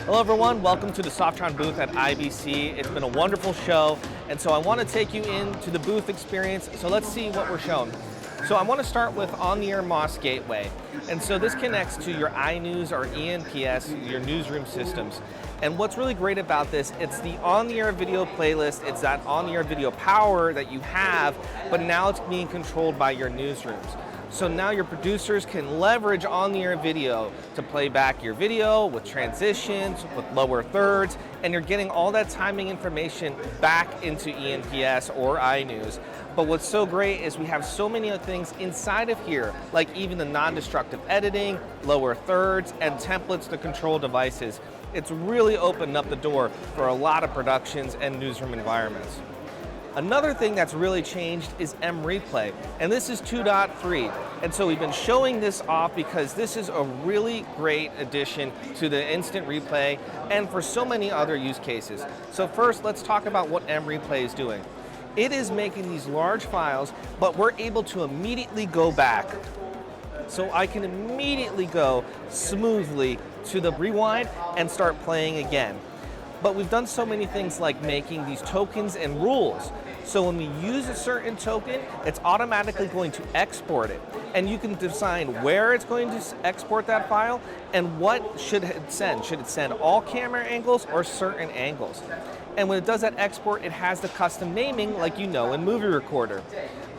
Hello everyone, welcome to the Softron booth at IBC. It's been a wonderful show, and so I want to take you into the booth experience, so let's see what we're shown. So I want to start with on-the-air MOS gateway, and so this connects to your iNews or ENPS, your newsroom systems. And what's really great about this, it's the on-the-air video playlist, it's that on-the-air video power that you have, but now it's being controlled by your newsrooms. So now your producers can leverage on-the-air video to play back your video with transitions, with lower thirds, and you're getting all that timing information back into ENPS or iNews. But what's so great is we have so many other things inside of here, like even the non-destructive editing, lower thirds, and templates to control devices. It's really opened up the door for a lot of productions and newsroom environments. Another thing that's really changed is MReplay, and this is 2.3. And so we've been showing this off because this is a really great addition to the instant replay and for so many other use cases. So first, let's talk about what MReplay is doing. It is making these large files, but we're able to immediately go back. So I can immediately go smoothly to the rewind and start playing again. But we've done so many things like making these tokens and rules. So when we use a certain token, it's automatically going to export it. And you can decide where it's going to export that file and what should it send. Should it send all camera angles or certain angles? And when it does that export, it has the custom naming like you know in MovieRecorder.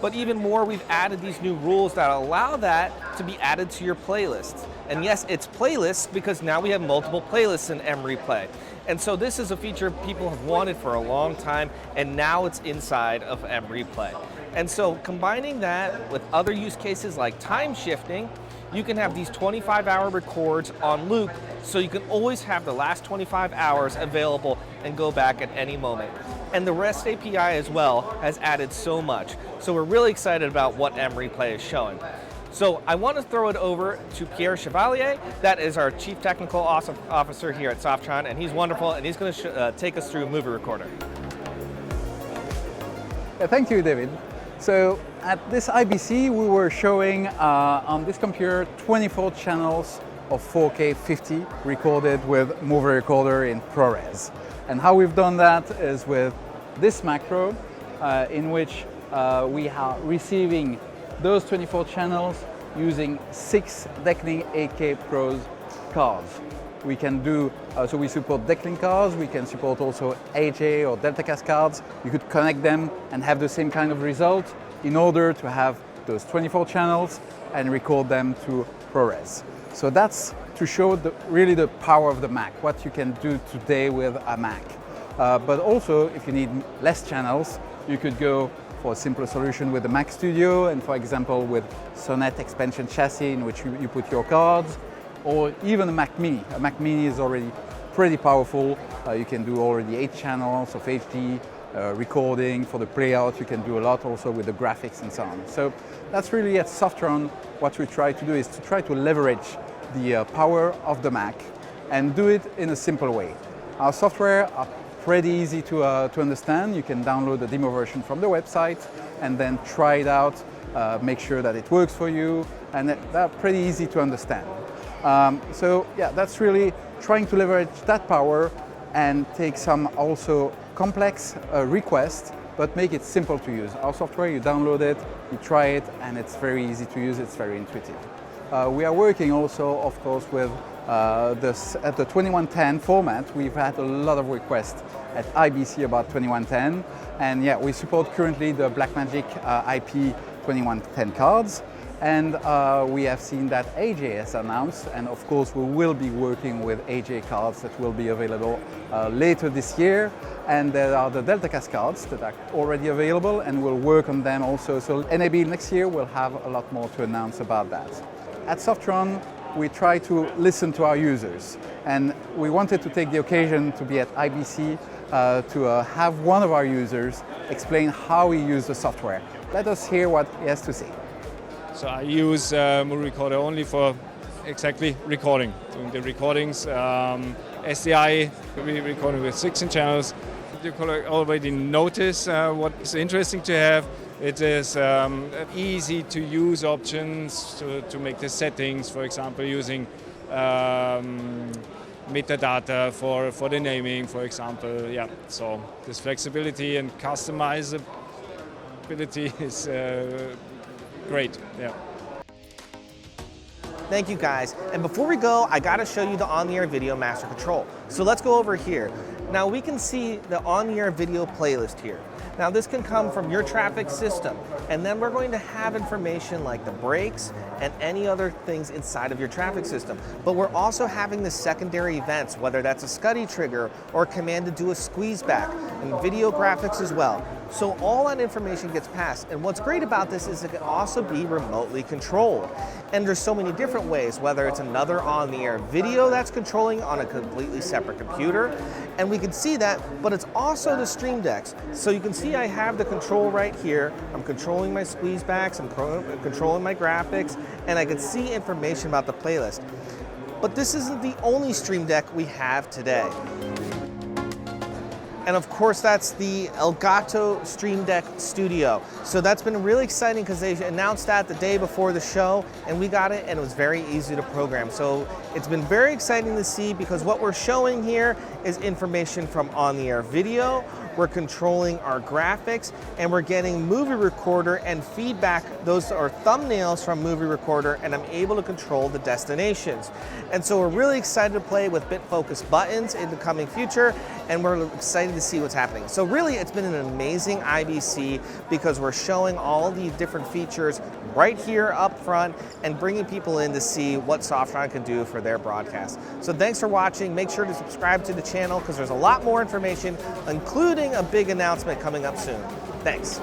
But even more, we've added these new rules that allow that to be added to your playlists. And yes, it's playlists because now we have multiple playlists in MReplay. And so this is a feature people have wanted for a long time, and now it's inside of MReplay. And so combining that with other use cases like time shifting, you can have these 25-hour records on loop, so you can always have the last 25 hours available and go back at any moment. And the REST API as well has added so much. So we're really excited about what MReplay is showing. So I want to throw it over to Pierre Chevalier. That is our Chief Technical Officer here at Softron, and he's wonderful, and he's going to take us through MovieRecorder. Thank you, David. So at this IBC, we were showing on this computer 24 channels of 4K 50 recorded with MovieRecorder in ProRes. And how we've done that is with this macro, in which we are receiving those 24 channels using 6 Decklink 8K Pros cards. We can do, so we support Decklink cards, we can support also AJ or DeltaCast cards. You could connect them and have the same kind of result in order to have those 24 channels and record them to ProRes. So that's to show really the power of the Mac, what you can do today with a Mac. But also, if you need less channels, you could go for a simpler solution with the Mac Studio, and for example with Sonnet expansion chassis in which you put your cards, or even a Mac Mini. A Mac Mini is already pretty powerful. You can do already 8 channels of HD recording for the playout. You can do a lot also with the graphics and so on. So that's really at Softron what we try to do, is to try to leverage the power of the Mac and do it in a simple way. Our software are pretty easy to understand. You can download the demo version from the website and then try it out, make sure that it works for you, and they're pretty easy to understand. So yeah, that's really trying to leverage that power and take some also complex requests, but make it simple to use. Our software, you download it, you try it, and it's very easy to use, it's very intuitive. We are working also, of course, with at the 2110 format. We've had a lot of requests at IBC about 2110, and yeah, we support currently the Blackmagic IP 2110 cards, and we have seen that AJ has announced, and of course we will be working with AJ cards that will be available later this year, and there are the DeltaCast cards that are already available, and we'll work on them also. So NAB next year will have a lot more to announce about that. At Softron, we try to listen to our users, and we wanted to take the occasion to be at IBC to have one of our users explain how he used the software. Let us hear what he has to say. So I use MovieRecorder only for exactly recording, doing the recordings, SDI, recording with 16 channels. You can already notice what's interesting to have. It is easy to use options to make the settings, for example, using metadata for the naming, for example. Yeah, so this flexibility and customizability is great. Yeah. Thank you guys. And before we go, I gotta show you the on-the-air video master control. So let's go over here. Now we can see the on-the-air video playlist here. Now this can come from your traffic system, and then we're going to have information like the brakes and any other things inside of your traffic system. But we're also having the secondary events, whether that's a Scuddy trigger or a command to do a squeeze back, and video graphics as well. So all that information gets passed. And what's great about this is it can also be remotely controlled. And there's so many different ways, whether it's another on-the-air video that's controlling on a completely separate computer, and we can see that, but it's also the stream decks. So you can see I have the control right here. I'm controlling my squeeze backs, I'm controlling my graphics, and I can see information about the playlist. But this isn't the only stream deck we have today. And of course, that's the Elgato Stream Deck Studio. So that's been really exciting because they announced that the day before the show, and we got it, and it was very easy to program. So it's been very exciting to see, because what we're showing here is information from on-the-air video. We're controlling our graphics, and we're getting MovieRecorder and feedback. Those are thumbnails from MovieRecorder, and I'm able to control the destinations. And so we're really excited to play with bit-focused buttons in the coming future, and we're excited to see what's happening. So really, it's been an amazing IBC, because we're showing all the different features right here up front and bringing people in to see what Softron can do for their broadcast. So thanks for watching. Make sure to subscribe to the channel, because there's a lot more information, including a big announcement coming up soon. Thanks.